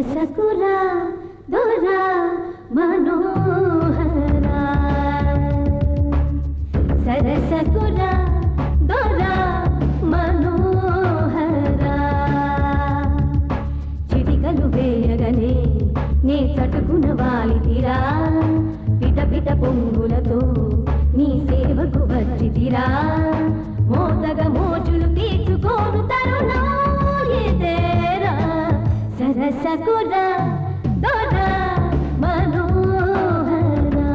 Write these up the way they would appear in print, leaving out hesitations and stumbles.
సరసకురా దొరా మనోహరా సరసకురా దొరా మనోహరా చిటికలు వేయగనే నే చటుకున వాలితిరా పిట పిట పొంగులతో నీ సేవకు వచ్చితిరా మోతగ మోచులు తీర్చుకోను తరుణం ఇదేరా సరసకురా దొరా మనోహరా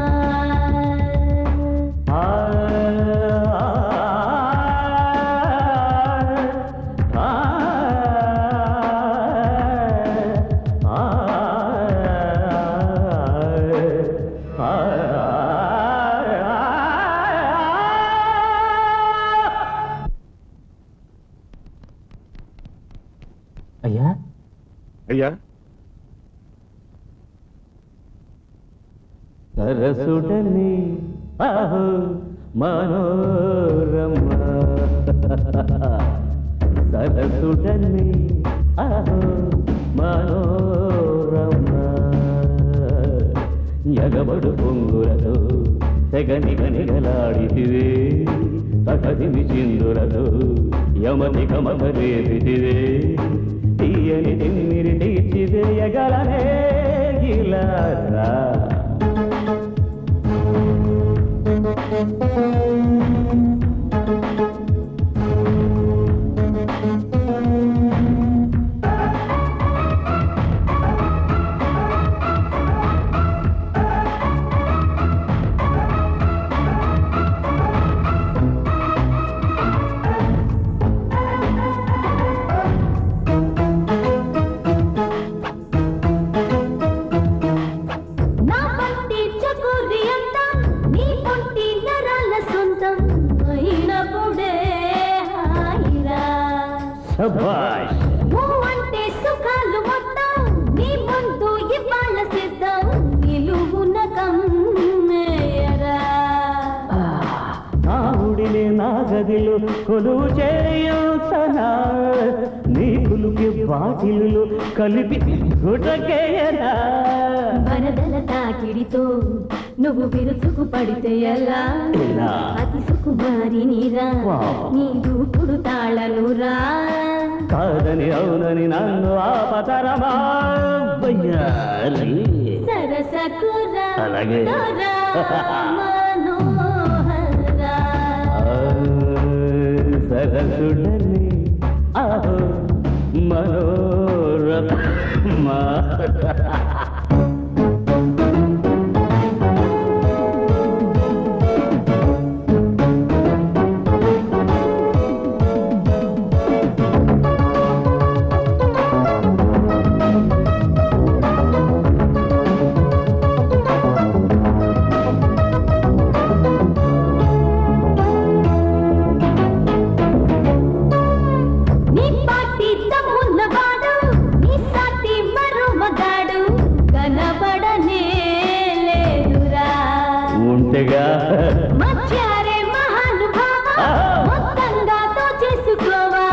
అయ్యా అయ్యా సరసుడని ఆహో మనోరమ సరసుడని ఆహో మనోరమ ఎగబడు పొంగులతో తెగనిగనిగలాడితివే తగదిమి చిందులతో యమని కమకరేపితివే తీయని తిమ్మిరి తీర్చివేయగలనే గిలారా శభాష్ అంటే సుఖాలు మొత్తం నీ ముందు ఇవాళ సిద్ధం నిలువున కమ్మేయరా నా ఉడిని నా గదిలో కొలువు చేయుచనా నీ కులుకి బాటిలు కలిపి గుటకేయనా వరదల తాకిడితో నువ్వు విరుచుకు పడితే ఎలా అతి సుకుమారి నీరా నీ దూకుడు తాళనురా కాదని అవునని నన్ను ఆపతరమా సరసకురా అలాగే దొరా మనోహరా సరసుడని ఆహో మనోరమ మధ్యారే మహానుభావ మొత్తంగా చేసుకోవా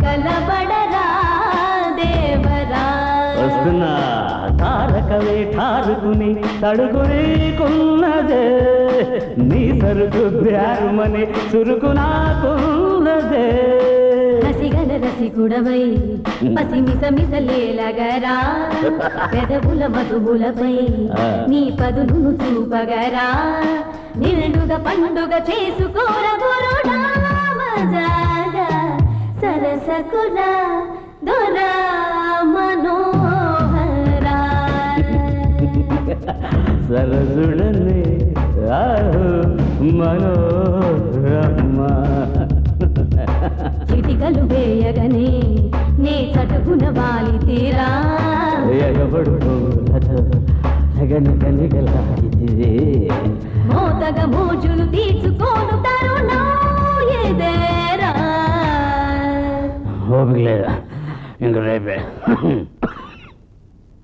కలబడరా దేవరా వస్తున్నా తారకవే ఠారుకుని తడుగునేకున్నదే నీ సరుకు బ్యారుమని చురుకు నాకున్నదే హసిగల రసికుడవై పసిమిసమిసలేలగరా పెదవుల మధువులపై నీ పదును చూపగరా నిండుగా పండుగ చేసుకోర గురుడా మజాగా సరసకురా దొరా మనోహరా సరసుడని ఆహో మనోరమ చిటికలు వేయగనే నే చటుకున వాలి తీరా ఎగబడు గనిగనిగలాడితివే మోతగ మోజులు తీర్చుకోను తరుణం ఇదేరా ఓపిక లేదా ఇంక రేపే